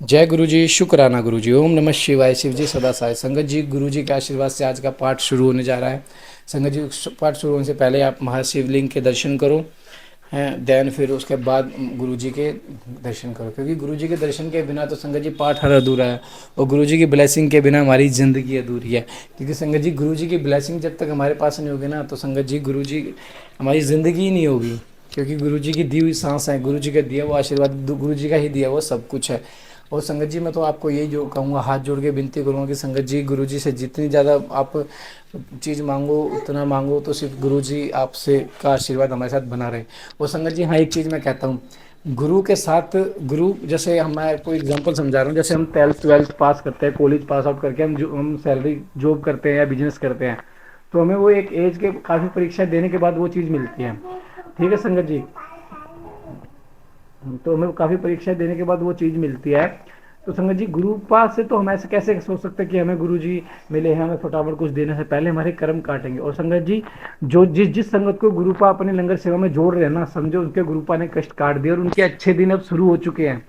जय गुरु जी, शुक्राना गुरु जी। ओम नमः शिवाय। शिव जी सदा साय। संगत जी, गुरु जी के आशीर्वाद से आज का पाठ शुरू होने जा रहा है। संगत जी, पाठ शुरू होने से पहले आप महाशिवलिंग के दर्शन करो हैं, देन फिर उसके बाद गुरु जी के दर्शन करो, क्योंकि गुरु जी के दर्शन के बिना तो संगत जी पाठ हर अधूरा है, और गुरु जी की ब्लेसिंग के बिना हमारी ज़िंदगी अधूरी है। क्योंकि संगत जी, गुरु जी की ब्लेसिंग जब तक हमारे पास नहीं होगी ना, तो संगत जी गुरु जी हमारी ज़िंदगी ही नहीं होगी। क्योंकि गुरु जी की दी हुई सांस है, गुरु जी का दिया हुआ आशीर्वाद, गुरु जी का ही दिया हुआ सब कुछ है। और संगत जी, मैं तो आपको यही जो कहूँगा, हाथ जोड़ के विनती करूँगा कि संगत जी, गुरु जी से जितनी ज़्यादा आप चीज़ मांगो उतना मांगो, तो सिर्फ गुरु जी आपसे का आशीर्वाद हमारे साथ बना रहे। और संगत जी, हाँ, एक चीज़ मैं कहता हूँ, गुरु के साथ गुरु, जैसे हम, मैं कोई एग्जांपल समझा रहा हूँ, जैसे हम 12th पास करते हैं, कॉलेज पास आउट करके हम सैलरी जॉब करते हैं या बिजनेस करते हैं, तो हमें वो एक एज के काफ़ी परीक्षा देने के बाद वो चीज़ मिलती है। ठीक है संगत जी, तो हमें काफ़ी परीक्षा देने के बाद वो चीज़ मिलती है। तो संगत जी, गुरु पास से तो हम ऐसे कैसे सोच सकते हैं कि हमें गुरु जी मिले हैं, हमें फटाफट कुछ देने से पहले हमारे कर्म काटेंगे। और संगत जी, जो जिस जिस संगत को गुरुपा अपने लंगर सेवा में जोड़ रहे हैं ना, समझो उनके गुरुपा ने कष्ट काट दिया और उनके अच्छे दिन अब शुरू हो चुके हैं,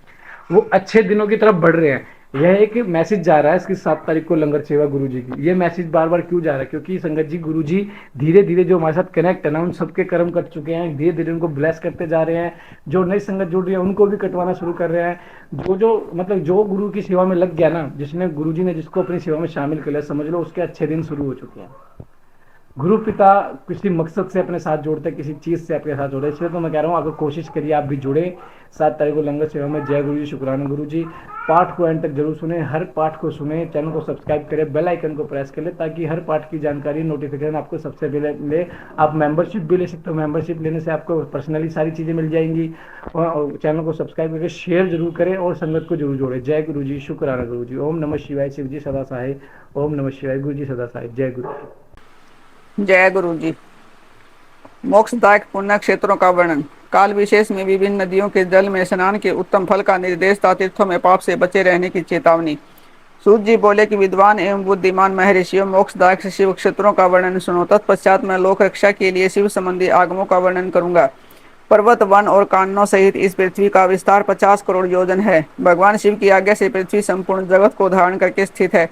वो अच्छे दिनों की तरफ बढ़ रहे हैं। यह एक मैसेज जा रहा है इसकी 7 तारीख को लंगर सेवा गुरु जी की। ये मैसेज बार बार क्यों जा रहा है? क्योंकि संगत जी, गुरु जी धीरे धीरे जो हमारे साथ कनेक्ट है ना, उन सबके कर्म कट चुके हैं, धीरे धीरे उनको ब्लेस करते जा रहे हैं। जो नई संगत जुड़ रही है उनको भी कटवाना शुरू कर रहे हैं। जो जो मतलब जो गुरु की सेवा में लग गया ना, जिसने गुरु जी ने जिसको अपनी सेवा में शामिल कर लिया, समझ लो उसके अच्छे दिन शुरू हो चुके हैं। गुरु पिता किसी मकसद से अपने साथ जोड़ते हैं, किसी चीज़ से अपने साथ जोड़े। इसलिए तो मैं कह रहा हूँ, अगर कोशिश करिए आप भी जुड़े 7 तारीख को लंगर सेवा में। जय गुरु जी, शुक्राना गुरु जी। पाठ को एंड तक जरूर सुने, हर पाठ को सुने, चैनल को सब्सक्राइब करें, बेल आइकन को प्रेस कर ले, ताकि हर पाठ की जानकारी नोटिफिकेशन आपको सबसे पहले मिले। आप मेंबरशिप भी ले सकते हो, मेंबरशिप लेने से आपको पर्सनली सारी चीज़ें मिल जाएंगी। और चैनल को सब्सक्राइब करके शेयर जरूर करें और संगत को जरूर जोड़े। जय गुरु जी, शुक्राना गुरु जी। ओम नमः शिवाय। शिव जी सदा सहाय। ओम नमः शिवाय। गुरु जी सदा सहाय। जय गुरु जी। जय गुरु जी। मोक्षदायक पुण्य क्षेत्रों का वर्णन। काल विशेष में विभिन्न नदियों के जल में स्नान के उत्तम फल का निर्देश था। तीर्थों में पाप से बचे रहने की चेतावनी। सूत जी बोले कि विद्वान एवं बुद्धिमान महर्षियों, मोक्षदायक शिव क्षेत्रों का वर्णन सुनो। तत्पश्चात मैं लोक रक्षा के लिए शिव संबंधी आगमों का वर्णन करूंगा। पर्वत, वन और काननों सहित इस पृथ्वी का विस्तार 50 करोड़ योजन है। भगवान शिव की आज्ञा से पृथ्वी संपूर्ण जगत को धारण करके स्थित है।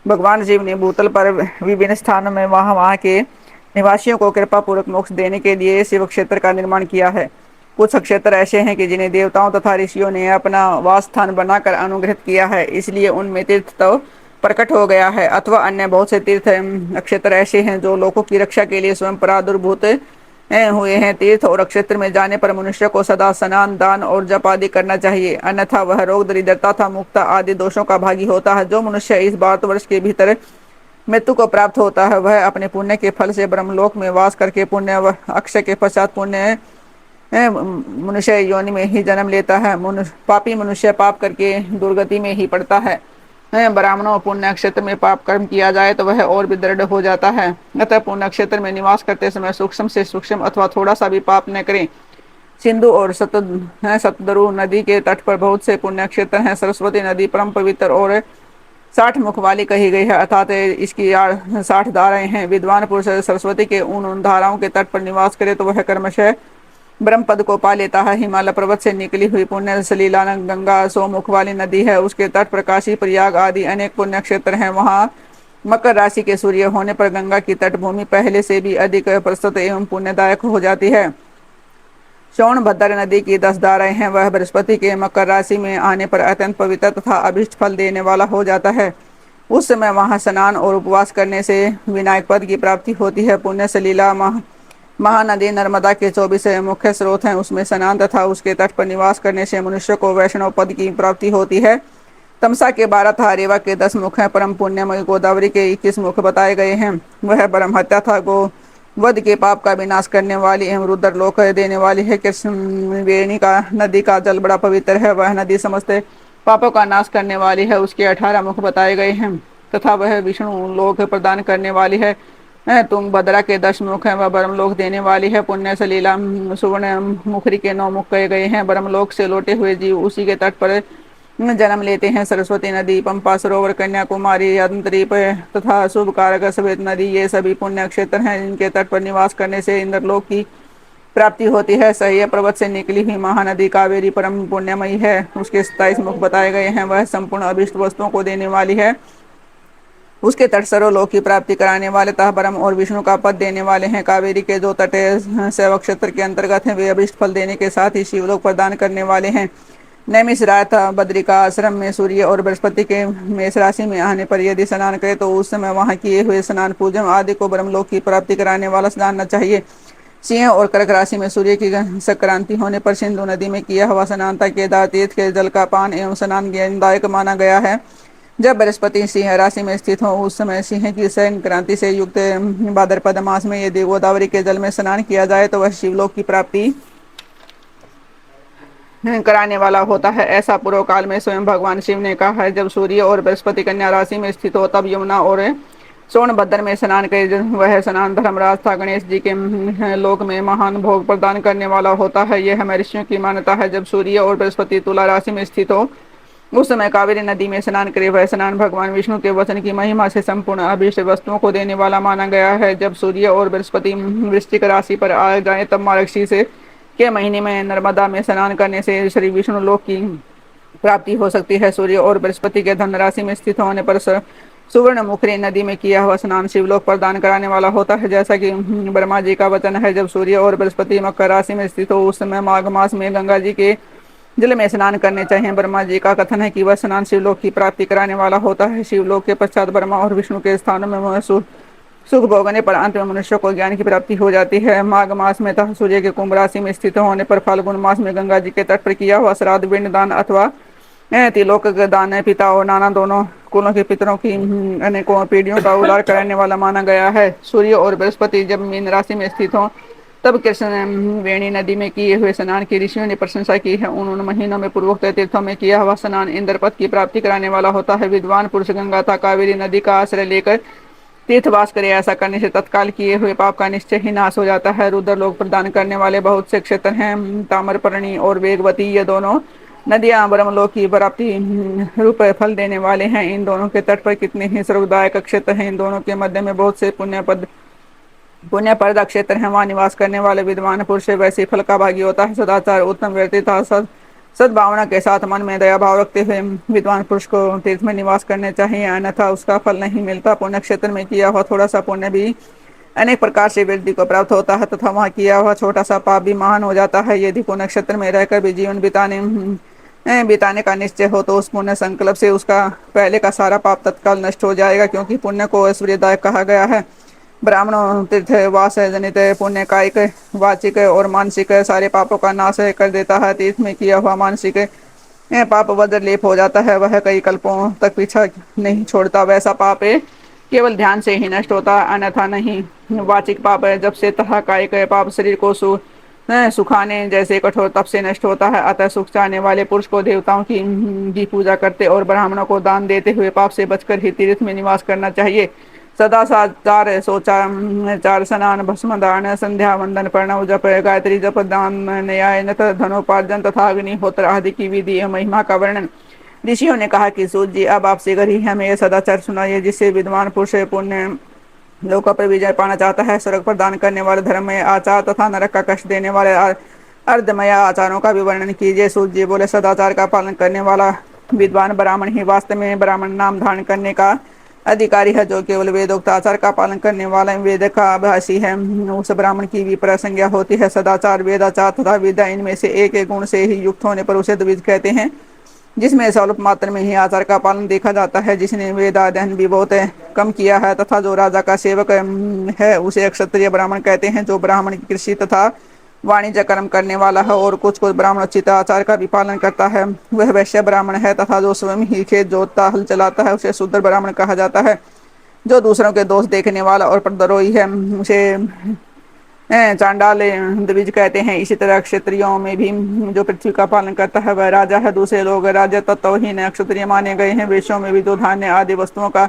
भगवान शिव ने भूतल पर विभिन्न स्थानों में वहां के निवासियों को कृपा पूर्वक मोक्ष देने के लिए शिव क्षेत्र का निर्माण किया है। कुछ क्षेत्र ऐसे हैं कि जिन्हें देवताओं तथा ऋषियों ने अपना वास स्थान बनाकर अनुग्रहित किया है, इसलिए उनमें तीर्थ तो प्रकट हो गया है। अथवा अन्य बहुत से तीर्थ क्षेत्र ऐसे हैं जो लोगों की रक्षा के लिए स्वयं प्रादुर्भूत हुए हैं। तीर्थ और क्षेत्र में जाने पर मनुष्य को सदा स्नान, दान और जप आदि करना चाहिए, अन्यथा वह रोग, दरिद्रता तथा मुक्ता आदि दोषों का भागी होता है। जो मनुष्य इस भारतवर्ष के भीतर मृत्यु को प्राप्त होता है, वह अपने पुण्य के फल से ब्रह्मलोक में वास करके पुण्य व अक्षय के पश्चात पुण्य मनुष्य योनि में ही जन्म लेता है। पापी मनुष्य पाप करके दुर्गति में ही पड़ता है। ब्राह्मणों, पुण्य क्षेत्र में पाप कर्म किया जाए तो वह और भी दृढ़ हो जाता है। अतः पुण्य क्षेत्र में निवास करते समय सूक्ष्म से सूक्ष्म अथवा थोड़ा सा भी पाप न करें। सिंधु और सतदरु नदी के तट पर बहुत से पुण्य क्षेत्र हैं। सरस्वती नदी परम पवित्र और 60 मुख वाली कही गई है, अर्थात इसकी 60 धाराएं हैं। विद्वान पुरुष सरस्वती के उन धाराओं के तट पर निवास करे तो वह कर्मशः ब्रह्म पद को पा लेता है। हिमालय पर्वत से निकली हुई पुण्य सलीला गंगा 100 मुख वाली नदी है। उसके तट पर काशी, प्रयाग आदि अनेक पुण्य क्षेत्र हैं। वहाँ मकर राशि के सूर्य होने पर गंगा की तटभूमि पहले से भी अधिक प्रस्तुत एवं पुण्यदायक हो जाती है। सोनभद्र नदी की 10 धाराएं हैं। वह बृहस्पति के मकर राशि में आने पर अत्यंत पवित्र तथा अभिष्ट फल देने वाला हो जाता है। उस समय वहां स्नान और उपवास करने से विनायक पद की प्राप्ति होती है। पुण्य सलीला महानदी नर्मदा के 24 मुख्य स्रोत हैं। उसमें स्नान तथा उसके तट पर निवास करने से मनुष्य को वैष्णव पद की प्राप्ति होती है। तमसा के 12 तथा रेवा के 10 मुख हैं। परम पुण्यमयी गोदावरी के 21 मुख बताए गए हैं। वह ब्रह्म हत्या था, गो वध के पाप का विनाश करने वाली एवं रुद्र लोक देने वाली है। कृष्ण वेणी का नदी का जल बड़ा पवित्र है। वह नदी समस्त पापों का नाश करने वाली है। उसके 18 मुख बताए गए हैं तथा वह विष्णु लोक प्रदान करने वाली है। तुंग भद्रा के 10 मुख हैं। वह ब्रह्मलोक देने वाली है। पुण्य सलीला सुवर्ण मुखरी के 9 मुख कहे गए हैं। ब्रह्मलोक से लौटे हुए जीव उसी के तट पर जन्म लेते हैं। सरस्वती नदी, पंपा सरोवर, कन्याकुमारी, अंतरीप तथा शुभ कारक सफेद नदी, ये सभी पुण्य क्षेत्र हैं जिनके तट पर निवास करने से इंद्रलोक की प्राप्ति होती है। सह्य पर्वत से निकली हुई महानदी कावेरी परम पुण्यमयी है। उसके 27 मुख बताए गए हैं। वह संपूर्ण अभिष्ट वस्तुओं को देने वाली है। उसके तट सर्वलोक की प्राप्ति कराने वाले तथा ब्रह्म और विष्णु का पद देने वाले हैं। कावेरी के जो तट सेवक क्षेत्र के अंतर्गत हैं वे अभिष्ट फल देने के साथ ही शिवलोक प्रदान करने वाले हैं। नैमिष रात बद्रिका आश्रम में सूर्य और बृहस्पति के मेष राशि में आने पर यदि स्नान करे तो उस समय वहां किए हुए स्नान पूजन आदि को ब्रह्मलोक की प्राप्ति कराने वाला स्नान न चाहिए। सिंह और कर्क राशि में सूर्य की संक्रांति होने पर सिंधु नदी में किया हुआ स्नान तथा केदार तीर्थ के जल का पान एवं स्नान ज्ञानदायक माना गया है। जब बृहस्पति सिंह राशि में स्थित हो उस समय सिंह की संक्रांति से युक्त भाद्रपद मास में यदि गोदावरी के जल में स्नान किया जाए तो वह शिवलोक की प्राप्ति कराने वाला होता है। ऐसा पूर्व काल में स्वयं भगवान शिव ने कहा है। जब सूर्य और बृहस्पति कन्या राशि में स्थित हो तब यमुना और सोनभद्र में स्नान करे। वह स्नान धर्मराज था गणेश जी के लोक में महान भोग प्रदान करने वाला होता है। यह हमारे ऋषियों की मान्यता है। जब सूर्य और बृहस्पति तुला राशि में स्थित हो उस समय कावेरी नदी में स्नान करे। वह स्नान भगवान विष्णु के वचन की महिमा से संपूर्ण अभीष्ट वस्तुओं को देने वाला माना गया है। जब सूर्य और बृहस्पति वृश्चिक राशि पर आ जाए तब मार्गशीर्ष के महीने में नर्मदा में स्नान करने से श्री विष्णु लोक की प्राप्ति हो सकती है। सूर्य और बृहस्पति के धन राशि में स्थित होने पर सुवर्ण मुखरी नदी में किया हुआ स्नान शिवलोक प्रदान कराने वाला होता है। जैसा कि ब्रह्मा जी का वचन है। जब सूर्य और बृहस्पति मकर राशि में स्थित हो उस समय माघ मास में गंगा जी के जल में स्नान करने चाहिए। ब्रह्मा जी का कथन है कि वह स्नान शिवलोक की प्राप्ति कराने वाला होता है। शिवलोक के पश्चात ब्रह्मा और विष्णु के स्थानों में सुख भोगने पर अंत में मनुष्य को ज्ञान की प्राप्ति हो जाती है। माघ मास में तथा सूर्य के कुंभ राशि में स्थित होने पर फाल्गुन मास में गंगा जी के तट पर किया हुआ श्राद्ध पिंड दान अथवा तिलोक दान है पिता और नाना दोनों कुलों के पितरों की अनेकों पीढ़ियों का उद्धार कराने वाला माना गया है। सूर्य और बृहस्पति जब मीन राशि में स्थित हों तब कृष्ण वेणी नदी में किए हुए स्नान की ऋषियों ने प्रशंसा की है। उन महीनों में पूर्वोक्त तीर्थों में किया हुआ स्नान इंद्रपद की प्राप्ति कराने वाला होता है। विद्वान पुरुष गंगा तथा कावेरी नदी का आश्रय लेकर तीर्थवास करे। ऐसा करने से तत्काल किए हुए पाप का निश्चय ही नाश हो जाता है। रुद्र लोक प्रदान करने वाले बहुत से क्षेत्र हैं। ताम्रपर्णी और वेगवती ये दोनों नदियां ब्रह्मलोक की प्राप्ति रूप फल देने वाले हैं। इन दोनों के तट पर कितने ही स्वर्गदायक क्षेत्र हैं। इन दोनों के मध्य में बहुत से पुण्यप्रद क्षेत्र हैं। वहाँ निवास करने वाले विद्वान पुरुष वैसे फल का भागी होता है। सदाचार उत्तम व्यक्तिता सद्भावना के साथ मन में दया भाव रखते हुए विद्वान पुरुष को तीर्थ में निवास करने चाहिए, अन्यथा उसका फल नहीं मिलता। पुण्य क्षेत्र में किया हुआ थोड़ा सा पुण्य भी अनेक प्रकार से व्यक्ति को प्राप्त होता है तथा वहाँ किया हुआ छोटा सा पाप भी महान हो जाता है। यदि पुण्य क्षेत्र में रहकर भी जीवन बिताने का निश्चय हो तो उस पुण्य संकल्प से उसका पहले का सारा पाप तत्काल नष्ट हो जाएगा, क्योंकि पुण्य को ऐश्वर्यदायक कहा गया है। ब्राह्मण तीर्थ वास जनित पुण्य कायिक वाचिक और मानसिक सारे पापों का नाश कर देता है। तीर्थ में किया हुआ मानसिक पाप वज्र लेप हो जाता है। वह कई कल्पों तक पीछा नहीं छोड़ता। वैसा पाप केवल ध्यान से ही नष्ट होता है, अन्यथा नहीं। वाचिक पाप जब से तथा कायिक पाप शरीर को सुखाने जैसे कठोर तप से नष्ट होता है। अतः सुख चाहने वाले पुरुष को देवताओं की पूजा करते और ब्राह्मणों को दान देते हुए पाप से बचकर ही तीर्थ में निवास करना चाहिए। सदा साचार सोचार स्नान भस्म दान संध्या वंदन प्रणव जप गायत्री जप दान न्याय नत धनोपार्जन तथा अग्निहोत्र आदि की विधि एवं महिमा का वर्णन। ऋषियों ने कहा कि सूत जी अब आप शीघ्र ही हमें यह सदाचार सुनाइए जिससे विद्वान पुरुष पुण्य लोकों पर विजय पाना चाहता है। स्वर्ग प्रदान करने वाले धर्ममय आचार तथा नरक का कष्ट देने वाले अर्धमय आचारों का भी वर्णन कीजिए। सूत जी बोले, सदाचार का पालन करने वाला विद्वान ब्राह्मण ही वास्तव में ब्राह्मण नाम धारण करने का अधिकारी है। जो केवल वेदोक्त आचार का पालन करने वाला वेद का अभाषी है उस ब्राह्मण की भी प्रसंज्ञा होती है। सदाचार वेदाचार तथा विद्या इनमें से एक एक गुण से ही युक्त होने पर उसे द्विज कहते हैं, जिसमें स्वल्प मात्र में ही आचार का पालन देखा जाता है। जिसने वेदाध्ययन भी बहुत कम किया है तथा जो राजा का सेवक है उसे क्षत्रिय ब्राह्मण कहते हैं। जो ब्राह्मण कृषि तथा वाणिज्य कर्म करने वाला है और कुछ कुछ ब्राह्मण उचित आचार का भी पालन करता है वह वैश्य ब्राह्मण है। तथा जो स्वयं ही खेत जोतता हल चलाता है उसे शूद्र ब्राह्मण कहा जाता है। जो दूसरों के दोष देखने वाला और परद्रोही है उसे चांडाल द्विज कहते हैं। इसी तरह क्षत्रियों में भी जो पृथ्वी का पालन करता है वह राजा है। दूसरे लोग राजा तत्वहीन क्षत्रिय माने गए हैं। वैश्यों में भी जो धान्य आदि वस्तुओं का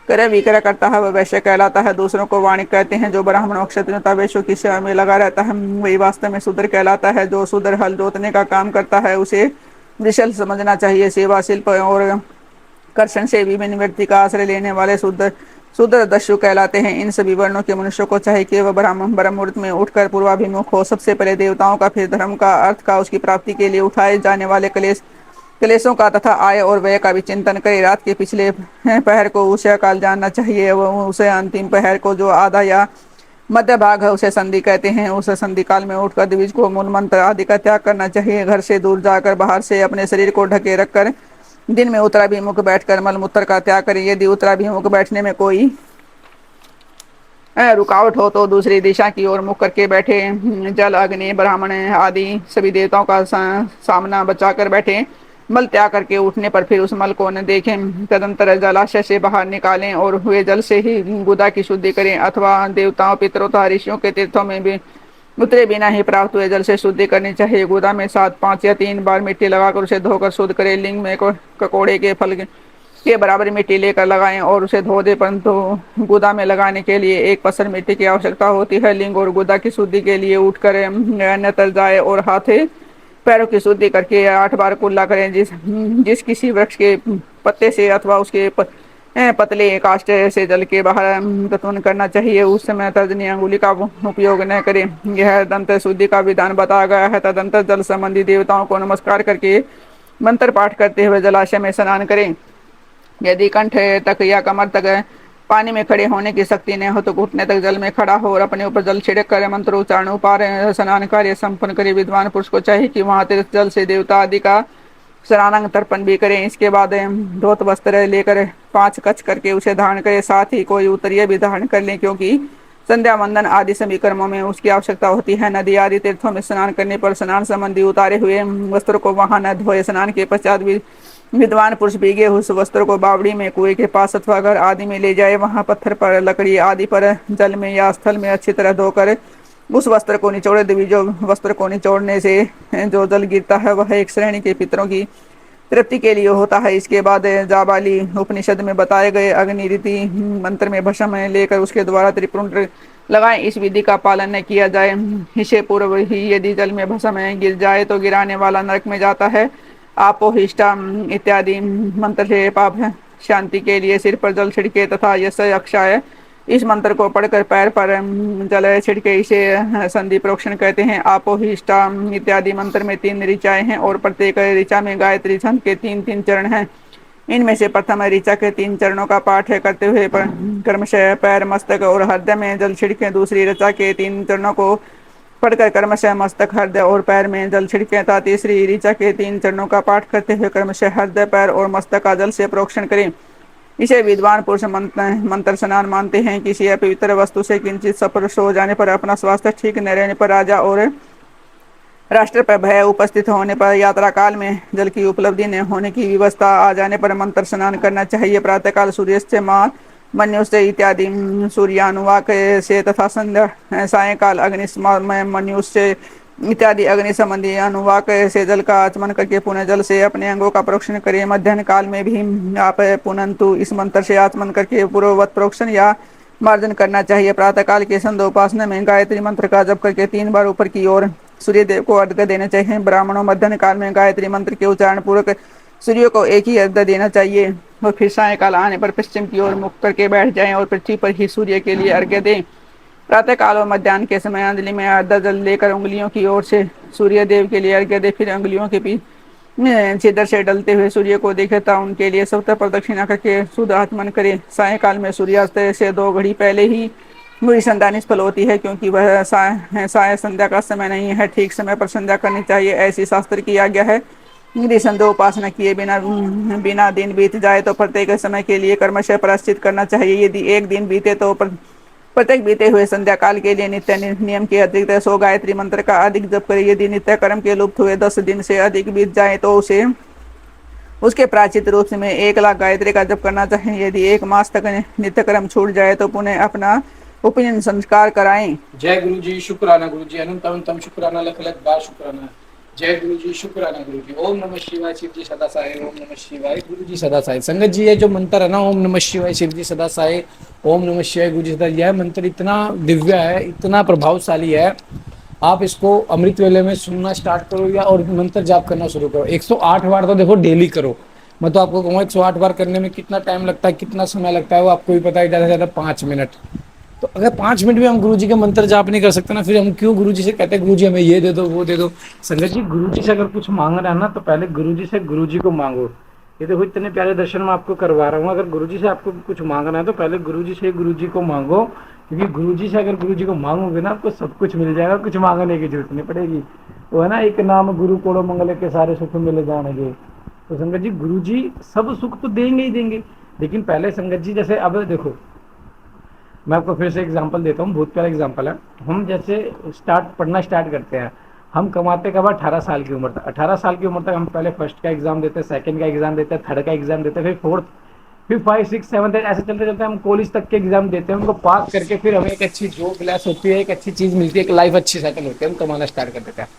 क्रय विक्रय करता है वह वैश्य कहलाता है। दूसरों को वाणिक कहते हैं। जो ब्राह्मणों क्षत्रियों तथा वैश्यों की सेवा में लगा रहता है वही वास्तव में शूद्र कहलाता है। जो शूद्र हल जोतने का काम करता है उसे वृषल समझना चाहिए। सेवा शिल्प और कर्षण से विभिन्न व्यक्ति का आश्रय लेने वाले शूद्र शूद्र दस्यु कहलाते हैं। इन सभी वर्णों के मनुष्यों को चाहिए कि वह ब्रह्म मुहूर्त में उठकर पूर्वाभिमुख हो, सबसे पहले देवताओं का, फिर धर्म का, अर्थ का, उसकी प्राप्ति के लिए उठाए जाने वाले क्लेशों का तथा आय और व्यय का भी चिंतन करे। रात के पिछले पहर को उषा काल जानना चाहिए, वह उसे अंतिम पहर को जो आधा या मध्य भाग है उसे संधि कहते हैं। उस संधि काल में उठकर द्विज को मूल मंत्र आदि का त्याग करना चाहिए। घर से दूर जाकर बाहर से अपने शरीर को ढके रखकर दिन में उत्तराभिमुख बैठकर मलमूत्र का त्याग करें। यदि उत्तराभिमुख बैठने में कोई रुकावट हो तो दूसरी दिशा की ओर मुख करके बैठे। जल, अग्नि, ब्राह्मण आदि सभी देवताओं का सामना बचा कर बैठे। मल त्याग करके उठने पर फिर उस मल को न देखें। तदंतर जलाशय से बाहर निकालें और हुए जल से ही गुदा की शुद्धि करें, अथवा देवताओं, पितरों तथा ऋषियों के तीर्थों में भी उतरे बिना ही प्राप्त हुए जल से शुद्धि करनी चाहिए। गुदा में 7, 5 या 3 बार मिट्टी लगाकर उसे धोकर शुद्ध करें। लिंग में ककोड़े के फल के बराबर मिट्टी लेकर लगाएं और उसे धो दे, परंतु गुदा में लगाने के लिए एक पसर मिट्टी की आवश्यकता होती है। लिंग और गुदा की शुद्धि के लिए उठकर अन्यत्र जाए और हाथे पैरों की शुद्धि करके 8 बार कुल्ला करें। जिस किसी वृक्ष के पत्ते से अथवा उसके पतले काष्ठ से जल के बाहर तत्वन करना चाहिए, उस समय तर्जनी अंगुली का उपयोग न करें। यह दंत शुद्धि का विधान बताया गया है। तदंतर जल संबंधी देवताओं को नमस्कार करके मंत्र पाठ करते हुए जलाशय में स्नान करें। यदि कंठ तक या कमर तक पानी में खड़े होने की शक्ति न हो तो घुटने तक जल में खड़ा हो और अपने ऊपर जल छिड़क कर मंत्रोच्चारण उपार स्नान कार्य संपन्न करे। विद्वान पुरुष को चाहिए कि वहां तीर्थ जल से देवता आदि का स्नानांग तर्पण भी करें। इसके बाद धोत वस्त्र लेकर 5 कच करके उसे धारण करे, साथ ही कोई उत्तरीय भी धारण कर ले, क्योंकि संध्या वंदन आदि सभी कर्मों में उसकी आवश्यकता होती है। नदी आदि तीर्थों में स्नान करने पर स्नान संबंधी उतारे हुए वस्त्र को वहां न धोए। स्नान के पश्चात भी विद्वान पुरुष भीगे उस वस्त्र को बावड़ी में, कुएं के पास अथवा घर आदि में ले जाए। वहां पत्थर पर, लकड़ी आदि पर, जल में या स्थल में अच्छी तरह धोकर उस वस्त्र को निचोड़े। द्विजो वस्त्र को निचोड़ने से जो जल गिरता है वह एक श्रेणी के पितरों की तृप्ति के लिए होता है। इसके बाद जाबाली उपनिषद में बताए गए अग्नि रीति मंत्र में भस्म लेकर उसके द्वारा त्रिपुंड लगाएं। इस विधि का पालन न किया जाए, इससे पूर्व ही यदि जल में भस्म गिर जाए तो गिराने वाला नरक में जाता है। आपो हिष्टा इत्यादि मंत्र से पाप शांति के लिए सिर पर जल छिड़के तथा यश अक्षाय इस मंत्र को पढ़कर पैर पर जल छिड़के, इसे संधि प्रोक्षण कहते हैं। आपो हिष्टा इत्यादि मंत्र में 3 ऋचाएं हैं और प्रत्येक ऋचा में गायत्री छंद के 3-3 चरण हैं। इनमें से प्रथम ऋचा के 3 चरणों का पाठ करते हुए क्रमशः पैर, मस्तक और हृदय में जल छिड़के। दूसरी ऋचा के 3 चरणों को पढ़कर क्रमशः मस्तक, हृदय और पैर में जल छिड़के तथा तीसरी ऋचा के 3 चरणों का पाठ करते हुए क्रमशः हृदय, पैर और मस्तक का जल से प्रोक्षण करें। इसे विद्वान पुरुष मंत्र स्नान मानते हैं। किसी अपवित्र वस्तु से किंचित स्पर्श हो जाने पर, अपना स्वास्थ्य ठीक न रहने पर, राजा और राष्ट्र पर भय उपस्थित होने पर, यात्रा काल में जल की उपलब्धि न होने की व्यवस्था आ जाने पर मंत्र स्नान करना चाहिए। प्रातःकाल सूर्यास्त मन्युष्य इत्यादि सूर्यानुवाक से तथा संध्या सायकाल मन्युष्य इत्यादि अग्नि संबंधी अनुवाक से जल का आचमन करके पुनः जल से अपने अंगों का प्रोक्षण करें। मध्याह्न काल में भी आप पुनंतु इस मंत्र से आचमन करके पूर्ववत प्रोक्षण या मार्जन करना चाहिए। प्रातःकाल के संध्योपासना में गायत्री मंत्र का जप करके 3 बार ऊपर की ओर सूर्य देव को अर्घ्य देना चाहिए। ब्राह्मणों मध्याह्न काल में गायत्री मंत्र के उच्चारण पूर्वक सूर्य को एक ही अर्घ्य देना चाहिए और फिर सायकाल आने पर पश्चिम की ओर मुख करके बैठ जाएं और पृथ्वी पर ही सूर्य के लिए अर्घ्य दें। प्रातः काल और मध्याह्न के समय अंजलि में आधा जल लेकर उंगलियों की ओर से सूर्य देव के लिए अर्घ्य दे, फिर अंगुलियों के बीच छिद्र से डलते हुए सूर्य को देखेता उनके लिए सप्त प्रदक्षिणा करके शुद्ध आचमन करे। सायकाल में सूर्यास्त से 2 घड़ी पहले ही बुरी संध्या निष्फल होती है, क्योंकि वह साय संध्या का समय नहीं है। ठीक समय पर संध्या करनी चाहिए, ऐसी शास्त्र की आज्ञा है। यदि संध्या उपासना किए बिना दिन बीत जाए तो प्रत्येक समय के लिए कर्मशः प्रायश्चित करना चाहिए। यदि एक दिन बीते तो प्रत्येक बीते हुए संध्या काल के लिए नित्य नियम के अतिरिक्त 100 गायत्री मंत्र का अधिक जप करे। यदि नित्य कर्म के लुप्त हुए 10 दिन से अधिक बीत जाए तो उसके प्राचित रूप में 1,00,000 गायत्री का जप करना चाहिए। यदि 1 मास तक नित्य कर्म छूट जाए तो पुनः अपना उपनयन संस्कार कराएं। जय गुरु जी, शुक्राना गुरु जी, अनंत अनंतम शुक्राना, लख लख बार शुक्राना। जय गुरु जी, शुक्राना गुरु जी। ओम नमः शिवाय, शिव जी सदा साय। ओम नमः शिवाय, गुरु जी सदा साय। संगत जी, ये जो मंत्र है ना, ओम नमः शिवाय, शिव जी सदा साय, ओम नमः शिवाय, गुरु जी सदा, यह मंत्र इतना दिव्य है, इतना प्रभावशाली है। आप इसको अमृत वेले में सुनना स्टार्ट करो या और मंत्र जाप करना शुरू करो। 108 बार तो देखो डेली करो। मैं तो आपको कहूँगा 108 बार करने में कितना टाइम लगता है, कितना समय लगता है, वो आपको भी पता है, ज़्यादा से ज़्यादा 5 मिनट। तो अगर 5 मिनट में हम गुरु जी के मंत्र जाप नहीं कर सकते ना, फिर हम क्यों गुरु जी से कहते हैं गुरु जी हमें ये दे दो वो दे दो। संगत जी गुरु जी से अगर कुछ मांग रहा है ना, तो पहले गुरु जी से गुरु जी को मांगो। ये देखो इतने प्यारे दर्शन मैं आपको करवा रहा हूँ, अगर गुरु जी से आपको कुछ मांगना है तो पहले गुरु जी से गुरु जी को मांगो, क्योंकि गुरु जी से अगर गुरु जी को मांगोगे ना, आपको सब कुछ मिल जाएगा, कुछ मांगने की जरूरत नहीं पड़ेगी। वो है ना, एक नाम गुरु कोड़ो मंगल के सारे सुख मिल जाएंगे। तो संगत जी गुरु जी सब सुख तो देंगे ही देंगे, लेकिन पहले संगत जी जैसे अब देखो, मैं आपको फिर से एग्जांपल देता हूँ, बहुत प्यारा एग्जांपल है। हम जैसे पढ़ना स्टार्ट करते हैं, हम कमाते कब 18 साल की उम्र तक। 18 साल की उम्र तक हम पहले फर्स्ट का एग्जाम देते हैं, सेकंड का एग्जाम देते हैं, थर्ड का एग्जाम देते हैं, फिर फोर्थ, फिर 5 6 7 ऐसे चलते चलते हम कॉलेज तक के एग्जाम देते हैं। उनको पास करके फिर हमें एक अच्छी जॉब ब्लेस होती है, एक अच्छी चीज़ मिलती है, एक लाइफ अच्छी सेटल होती है, हम कमाना स्टार्ट कर देते हैं।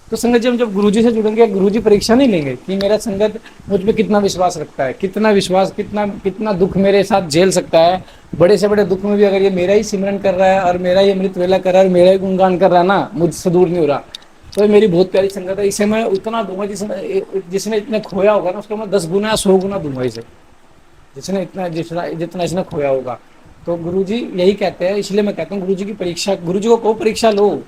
तो संगत जी हम जब गुरुजी से जुड़ेंगे, गुरुजी परीक्षा नहीं लेंगे कि मेरा संगत मुझ पे कितना विश्वास रखता है, कितना विश्वास, कितना कितना दुख मेरे साथ झेल सकता है। बड़े से बड़े दुख में भी अगर ये मेरा ही सिमरन कर रहा है और मेरा ही अमृत वेला कर रहा है और मेरा ही गुणगान कर रहा है ना, मुझसे दूर नहीं हो रहा, तो ये मेरी बहुत प्यारी संगत है। इसे मैं उतना दूंगा जिसने इतने खोया होगा ना, उसको मैं 10 गुना या 100 गुना दूंगा इसे, जिसने इतना जितना जितना इसने खोया होगा। तो गुरुजी यही कहते हैं, इसलिए मैं कहता हूँ गुरुजी की परीक्षा, गुरुजी को कहो परीक्षा लो,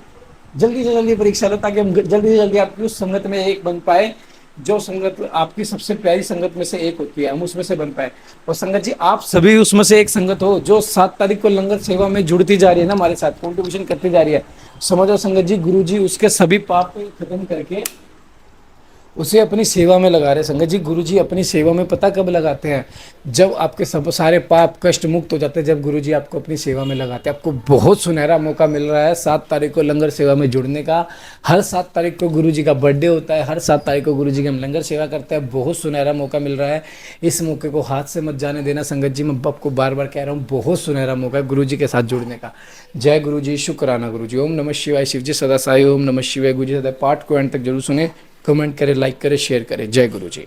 जल्दी से जल्दी परीक्षा लो, ताकि हम जल्दी से जल्दी आपकी उस संगत में एक बन पाए, जो संगत आपकी सबसे प्यारी संगत में से एक होती है, हम उसमें से बन पाए। और संगत जी आप सभी उसमें से एक संगत हो, जो 7 तारीख को लंगर सेवा में जुड़ती जा रही है ना, हमारे साथ कॉन्ट्रीब्यूशन करती जा रही है। समझो संगत जी गुरु जी उसके सभी पाप खत्म करके उसे अपनी सेवा में लगा रहे। संगत जी गुरु जी अपनी सेवा में पता कब लगाते हैं, जब आपके सब सारे पाप कष्ट मुक्त हो जाते हैं, जब गुरु जी आपको अपनी सेवा में लगाते हैं। आपको बहुत सुनहरा मौका मिल रहा है 7 तारीख को लंगर सेवा में जुड़ने का। हर 7 तारीख को गुरु जी का बर्थडे होता है, हर 7 तारीख को गुरु जी के हम लंगर सेवा करते हैं। बहुत सुनहरा मौका मिल रहा है, इस मौके को हाथ से मत जाने देना। संगत जी मैं आपको बार बार कह रहा हूँ, बहुत सुनहरा मौका है गुरु जी के साथ जुड़ने का। जय गुरु जी, शुक्राना गुरु जी। ओम नमः शिवाय। शिव जी सदा साई। ओम नमः शिवाय। गुरु जी सदा पाठ को एंड तक जरूर सुने, कमेंट करें, लाइक करें, शेयर करें। जय गुरु जी।